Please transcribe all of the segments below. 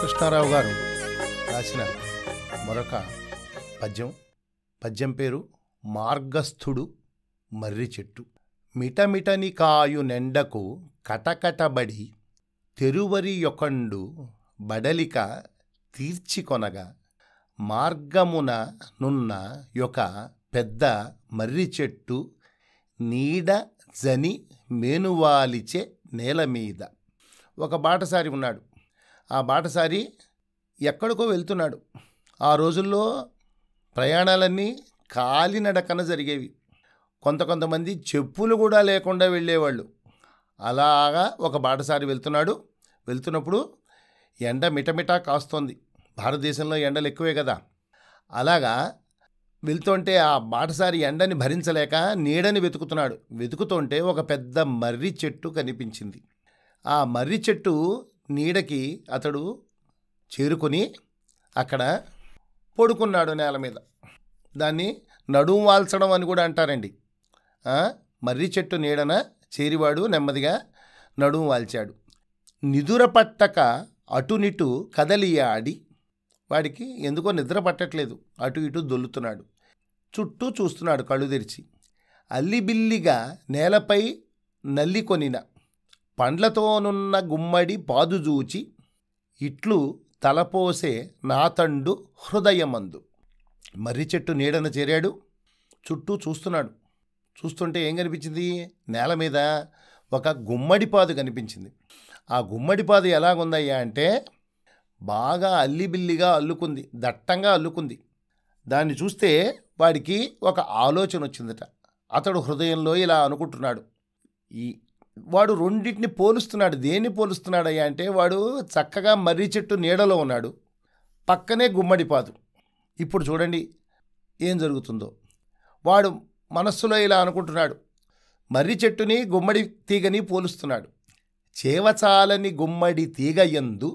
రామకృష్ణారావు గారు రాసిన మరొక పద్యం పేరు మార్గస్థుడు మర్రి చెట్టు. మిటమిటని కాయు నెండకు కటకటబడి తెరువరి యొకండు బడలిక తీర్చికొనగా మార్గమున నున్న యొక్క పెద్ద మర్రి చెట్టు నీడ జని మేనువాలిచే నేలమీద. ఒక బాటసారి ఉన్నాడు. ఆ బాటసారి ఎక్కడికో వెళ్తున్నాడు. ఆ రోజుల్లో ప్రయాణాలన్నీ కాలినడకన జరిగేవి. కొంతమంది చెప్పులు కూడా లేకుండా వెళ్ళేవాళ్ళు. అలాగా ఒక బాటసారి వెళ్తున్నప్పుడు ఎండ మిటమిటా కాస్తోంది. భారతదేశంలో ఎండలు ఎక్కువే కదా. అలాగా వెళ్తుంటే ఆ బాటసారి ఎండని భరించలేక నీడని వెతుకుతుంటే ఒక పెద్ద మర్రి చెట్టు కనిపించింది. ఆ మర్రి చెట్టు నీడకి అతడు చేరుకొని అక్కడ పడుకున్నాడు నేల మీద. దాన్ని నడుము వాల్చడం అని కూడా అంటారండి. మర్రి చెట్టు నీడన చేరివాడు నెమ్మదిగా నడుము వాల్చాడు. నిదుర పట్టక అటునిటు కదలియాడి, వాడికి ఎందుకో నిద్ర పట్టట్లేదు. అటు ఇటు దొల్లుతున్నాడు. చుట్టూ చూస్తున్నాడు కళ్ళు తెరిచి. అల్లిబిల్లిగా నేలపై నల్లికొనిన పండ్లతోనున్న గుమ్మడి పాదుజూచి ఇట్లు తలపోసే నాతండు హృదయమందు. మర్రి చెట్టు నీడన చేరాడు. చుట్టూ చూస్తుంటే ఏం కనిపించింది? నేల మీద ఒక గుమ్మడిపాదు కనిపించింది. ఆ గుమ్మడిపాదు ఎలాగుందయ్యా అంటే బాగా అల్లిబిల్లిగా అల్లుకుంది, దట్టంగా అల్లుకుంది. దాన్ని చూస్తే వాడికి ఒక ఆలోచన వచ్చిందట. అతడు హృదయంలో ఇలా అనుకుంటున్నాడు. వాడు రెండింటిని పోలుస్తున్నాడు. దేన్ని పోలుస్తున్నాడయ్యా అంటే వాడు చక్కగా మర్రి చెట్టు నీడలో ఉన్నాడు, పక్కనే గుమ్మడిపాదు. ఇప్పుడు చూడండి ఏం జరుగుతుందో. వాడు మనస్సులో ఇలా అనుకుంటున్నాడు. మర్రి చెట్టుని గుమ్మడి తీగని పోలుస్తున్నాడు. చేవచాలని గుమ్మడి తీగయందు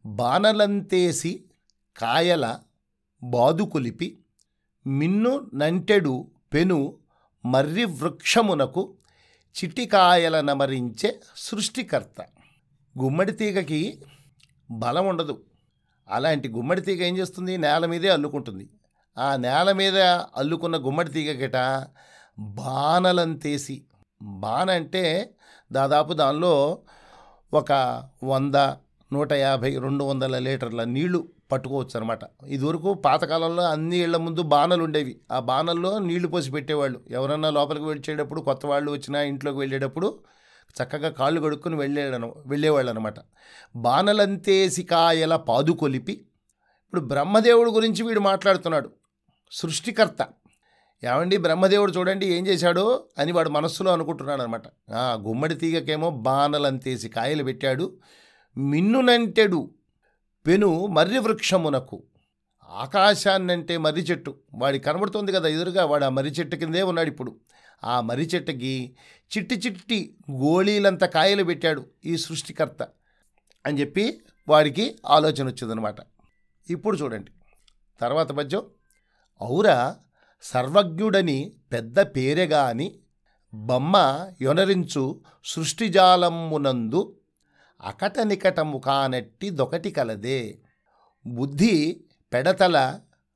బాణలంతేసి కాయల బాదుకొలిపి మిన్ను నంటెడు పెను మర్రి వృక్షమునకు చిటికాయల నమరించే సృష్టికర్త. గుమ్మడి తీగకి బలం ఉండదు. అలాంటి గుమ్మడి తీగ ఏం చేస్తుంది? నేల మీదే అల్లుకుంటుంది. ఆ నేల మీద అల్లుకున్న గుమ్మడి తీగకిట బాణలంతేసి, బాణ అంటే దాదాపు దానిలో ఒక 100, 150, 200 లీటర్ల నీళ్లు పట్టుకోవచ్చు అనమాట. ఇదివరకు పాతకాలంలో అన్ని ఇళ్ల ముందు బాణలు ఉండేవి. ఆ బాణల్లో నీళ్లు పోసి పెట్టేవాళ్ళు. ఎవరన్నా లోపలికి వచ్చేటప్పుడు, కొత్త వాళ్ళు వచ్చినా ఇంట్లోకి వెళ్ళేటప్పుడు చక్కగా కాళ్ళు కడుక్కొని వెళ్ళేవాళ్ళు అనమాట. బాణలంతేసి కాయల పాదుకొలిపి. ఇప్పుడు బ్రహ్మదేవుడు గురించి వీడు మాట్లాడుతున్నాడు. సృష్టికర్త. ఏమండి బ్రహ్మదేవుడు చూడండి ఏం చేశాడో అని వాడు మనస్సులో అనుకుంటున్నాడు అనమాట. గుమ్మడి తీగకేమో బాణలంతేసి కాయలు పెట్టాడు. మిన్నునంటెడు పెను మర్రి వృక్షమునకు. ఆకాశాన్నంటే మర్రి చెట్టు వాడికి కనబడుతుంది కదా ఎదురుగా. వాడు ఆ మర్రి చెట్టు కిందే ఉన్నాడు ఇప్పుడు. ఆ మర్రి చెట్టుకి చిట్టి గోళీలంత కాయలు పెట్టాడు ఈ సృష్టికర్త అని చెప్పి వాడికి ఆలోచన వచ్చిందనమాట. ఇప్పుడు చూడండి తర్వాత పద్యం. ఔరా సర్వజ్ఞుడని పెద్ద పేరెగాని బొమ్మ యొనరించు సృష్టిజాలమ్మునందు అకట నికటము కానట్టి దొకటి కలదే. బుద్ధి పెడతల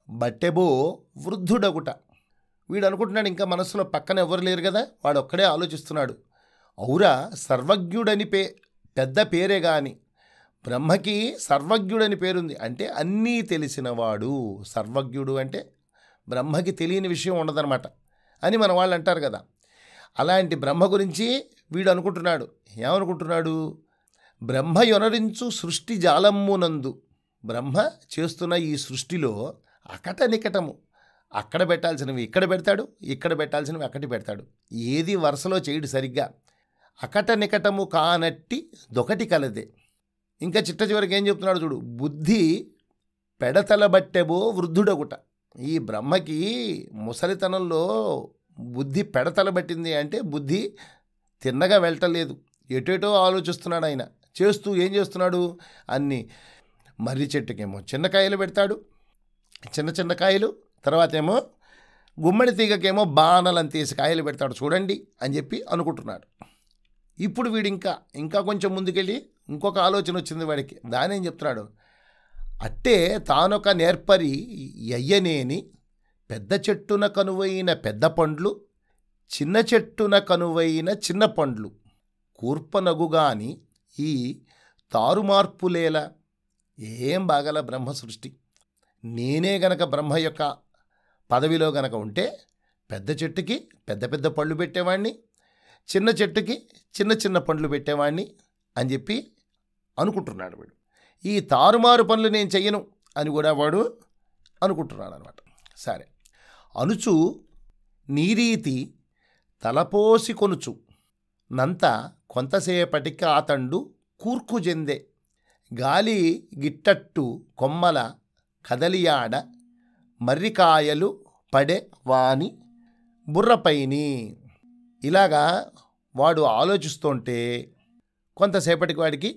బట్టెబో వృద్ధుడగుట. వీడు అనుకుంటున్నాడు ఇంకా మనస్సులో పక్కన ఎవరు లేరు కదా, వాడు ఒక్కడే ఆలోచిస్తున్నాడు. ఔరా సర్వజ్ఞుడని పెద్ద పేరే గాని, బ్రహ్మకి సర్వజ్ఞుడని పేరుంది అంటే అన్నీ తెలిసినవాడు. సర్వజ్ఞుడు అంటే బ్రహ్మకి తెలియని విషయం ఉండదన్నమాట అని మన వాళ్ళు అంటారు కదా. అలాంటి బ్రహ్మ గురించి వీడు అనుకుంటున్నాడు. ఏమనుకుంటున్నాడు? బ్రహ్మ యొనరించు సృష్టి జాలమ్మునందు. బ్రహ్మ చేస్తున్న ఈ సృష్టిలో అకట నికటము, అక్కడ పెట్టాల్సినవి ఇక్కడ పెడతాడు, ఇక్కడ పెట్టాల్సినవి అక్కడి పెడతాడు. ఏది వరుసలో చేయడు సరిగ్గా. అకట నికటము కానట్టి దొకటి కలదే. ఇంకా చిట్ట చివరికి ఏం చెప్తున్నాడు చూడు. బుద్ధి పెడతల బట్టెబో వృద్ధుడగుట. ఈ బ్రహ్మకి ముసలితనంలో బుద్ధి పెడతల పట్టింది అంటే బుద్ధి తిన్నగా వెళ్ళటలేదు, ఎటేటో ఆలోచిస్తున్నాడు. ఆయన చేస్తూ ఏం చేస్తున్నాడు? అన్ని మర్రి చెట్టుకేమో చిన్న కాయలు పెడతాడు, చిన్న కాయలు. తర్వాత ఏమో గుమ్మడి తీగకేమో బాణలంతేసి కాయలు పెడతాడు చూడండి అని చెప్పి అనుకుంటున్నాడు. ఇప్పుడు వీడు ఇంకా కొంచెం ముందుకెళ్ళి ఇంకొక ఆలోచన వచ్చింది వాడికి. దానేం చెప్తున్నాడు? అట్టే తానొక నేర్పరి ఎయ్యనేని పెద్ద చెట్టున కనువైన పెద్ద పండ్లు చిన్న చెట్టున కనువైన చిన్న పండ్లు కూర్పనగుగాని ఈ తారుమార్పులేలా. ఏం బాగల బ్రహ్మ సృష్టి. నేనే గనక బ్రహ్మ యొక్క పదవిలో గనక ఉంటే పెద్ద చెట్టుకి పెద్ద పెద్ద పళ్ళు పెట్టేవాడిని, చిన్న చెట్టుకి చిన్న చిన్న పండ్లు పెట్టేవాడిని అని చెప్పి అనుకుంటున్నాడు వాడు. ఈ తారుమారు పనులు నేను చెయ్యను అని కూడా వాడు అనుకుంటున్నాడు అనమాట. సరే అనుచు నీరీతి తలపోసి కొనుచు నంత కొంతసేపటికి ఆతండు కూర్కు చెందే గాలి గిట్టట్టు కొమ్మల కదలియాడ మర్రికాయలు పడే వాని బుర్రపైని. ఇలాగా వాడు ఆలోచిస్తుంటే కొంతసేపటికి వాడికి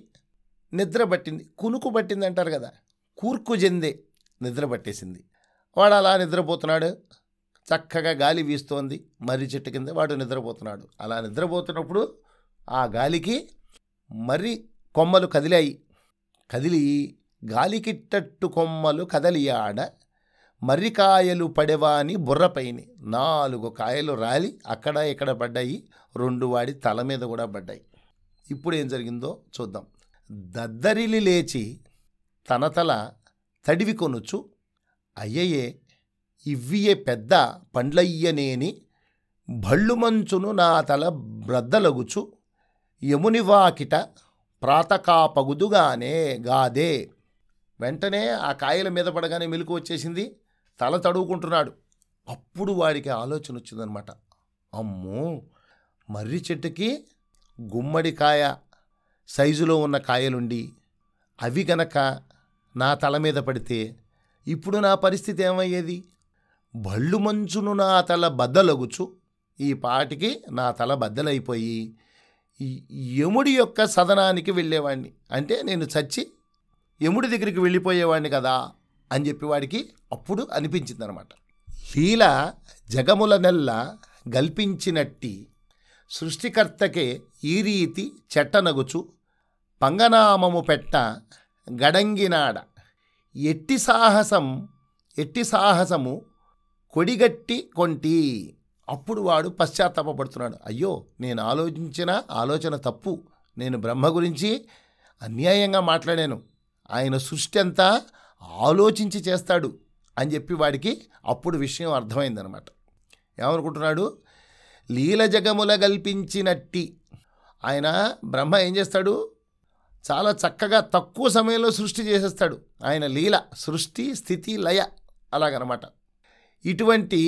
నిద్ర పట్టింది, కునుకు పట్టింది అంటారు కదా, కూర్కు చెందే నిద్ర పట్టేసింది. వాడు అలా నిద్రపోతున్నాడు, చక్కగా గాలి వీస్తోంది మర్రి చెట్టు కింద, వాడు నిద్రపోతున్నాడు. అలా నిద్రపోతున్నప్పుడు ఆ గాలికి మర్రి కొమ్మలు కదిలాయి. కదిలి గాలికిట్టట్టు కొమ్మలు కదలియాడ మర్రికాయలు పడేవాని బుర్రపైని. 4 కాయలు రాలి అక్కడ ఇక్కడ పడ్డాయి, 2 వాడి తల మీద కూడా పడ్డాయి. ఇప్పుడు ఏం జరిగిందో చూద్దాం. దద్దరిలి లేచి తన తల తడివి కొనుచు అయ్యయే ఇవ్వియే పెద్ద పండ్లయ్యనేని భళ్ళు మంచును నా తల బ్రద్దలగుచు యమునివాకిట ప్రాతకాపగుదుగానే గాదే. వెంటనే ఆ కాయల మీద పడగానే మెలకు వచ్చేసింది, తల తడువుకుంటున్నాడు. అప్పుడు వాడికి ఆలోచన వచ్చిందనమాట. అమ్మో, మర్రి చెట్టుకి గుమ్మడికాయ సైజులో ఉన్న కాయలుండి అవి గనక నా తల మీద పడితే ఇప్పుడు నా పరిస్థితి ఏమయ్యేది? భళ్ళు మంచును నా తల బద్దలగుచు, ఈ పాటికి నా తల బద్దలైపోయి యముడి యొక్క సదనానికి వెళ్ళేవాడిని, అంటే నేను చచ్చి యముడి దగ్గరికి వెళ్ళిపోయేవాడిని కదా అని చెప్పి వాడికి అప్పుడు అనిపించిందనమాట. లీల జగముల నెల్ల గల్పించినట్టి సృష్టికర్తకే ఈ రీతి చెట్టనగుచు పంగనామము పెట్ట గడంగినాడ ఎట్టి సాహసము కొడిగట్టి కొంటి. అప్పుడు వాడు పశ్చాత్తాపడుతున్నాడు. అయ్యో, నేను ఆలోచించిన ఆలోచన తప్పు, నేను బ్రహ్మ గురించి అన్యాయంగా మాట్లాడాను, ఆయన సృష్టి అంతా ఆలోచించి చేస్తాడు అని చెప్పి వాడికి అప్పుడు విషయం అర్థమైందనమాట. ఏమనుకుంటున్నాడు? లీల జగముల గల్పించినట్టి. ఆయన బ్రహ్మ ఏం చేస్తాడు? చాలా చక్కగా తక్కువ సమయంలో సృష్టి చేసేస్తాడు. ఆయన లీల, సృష్టి స్థితి లయ అలాగనమాట. ఇటువంటి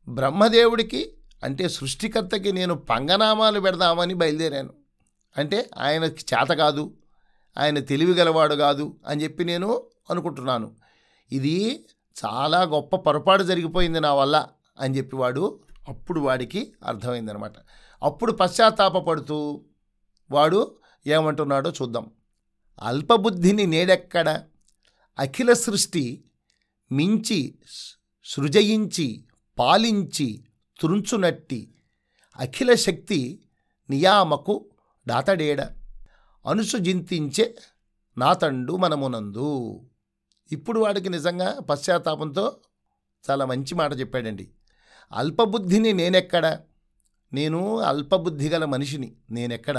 బ్రహ్మదేవుడికి అంటే సృష్టికర్తకి నేను పంగనామాలు పెడదామని బయలుదేరాను. అంటే ఆయనకి చేత కాదు, ఆయన తెలివి గలవాడు కాదు అని చెప్పి నేను అనుకుంటున్నాను. ఇది చాలా గొప్ప పొరపాటు జరిగిపోయింది నా వల్ల అని చెప్పి అప్పుడు వాడికి అర్థమైందనమాట. అప్పుడు పశ్చాత్తాపడుతూ వాడు ఏమంటున్నాడో చూద్దాం. అల్పబుద్ధిని నేడెక్కడ అఖిల సృష్టి మించి సృజయించి పాలించి త్రుంచునట్టి అఖిల శక్తి నియామకు దాతడేడ అనుసుజింతించే నాతండు మనమునందు. ఇప్పుడు వాడికి నిజంగా పశ్చాత్తాపంతో చాలా మంచి మాట చెప్పాడండి. అల్పబుద్ధిని నేనెక్కడ, నేను అల్పబుద్ధి గల మనిషిని, నేనెక్కడ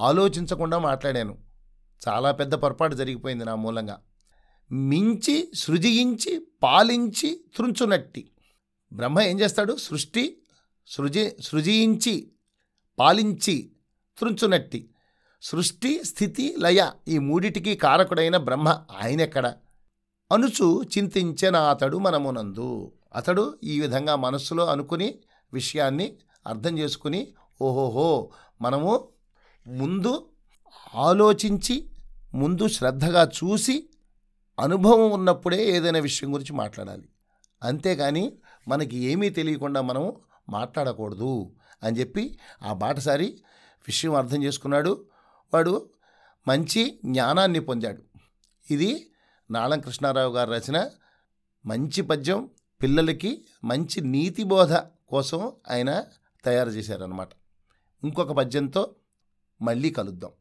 ఆలోచించకుండా మాట్లాడాను, చాలా పెద్ద పొరపాటు జరిగిపోయింది నా మూలంగా. మించి సృజించి పాలించి త్రుంచునట్టి. బ్రహ్మ ఏం చేస్తాడు? సృజించి పాలించి త్రుంచునట్టి. సృష్టి స్థితి లయ ఈ మూడిటికి కారకుడైన బ్రహ్మ ఆయనెక్కడ అనుచు చింతించిన అతడు మనమునందు. అతడు ఈ విధంగా మనస్సులో అనుకుని విషయాన్ని అర్థం చేసుకుని, ఓహోహో, మనము ముందు ఆలోచించి ముందు శ్రద్ధగా చూసి అనుభవం ఉన్నప్పుడే ఏదైనా విషయం గురించి మాట్లాడాలి, అంతేగాని మనకి ఏమీ తెలియకుండా మనం మాట్లాడకూడదు అని చెప్పి ఆ బాటసారి విషయం అర్థం చేసుకున్నాడు. వాడు మంచి జ్ఞానాన్ని పొందాడు. ఇది నాళం కృష్ణారావు గారు రచన మంచి పద్యం, పిల్లలకి మంచి నీతి బోధ కోసం ఆయన తయారు చేశారన్నమాట. ఇంకొక పద్యంతో మళ్ళీ కలుద్దాం.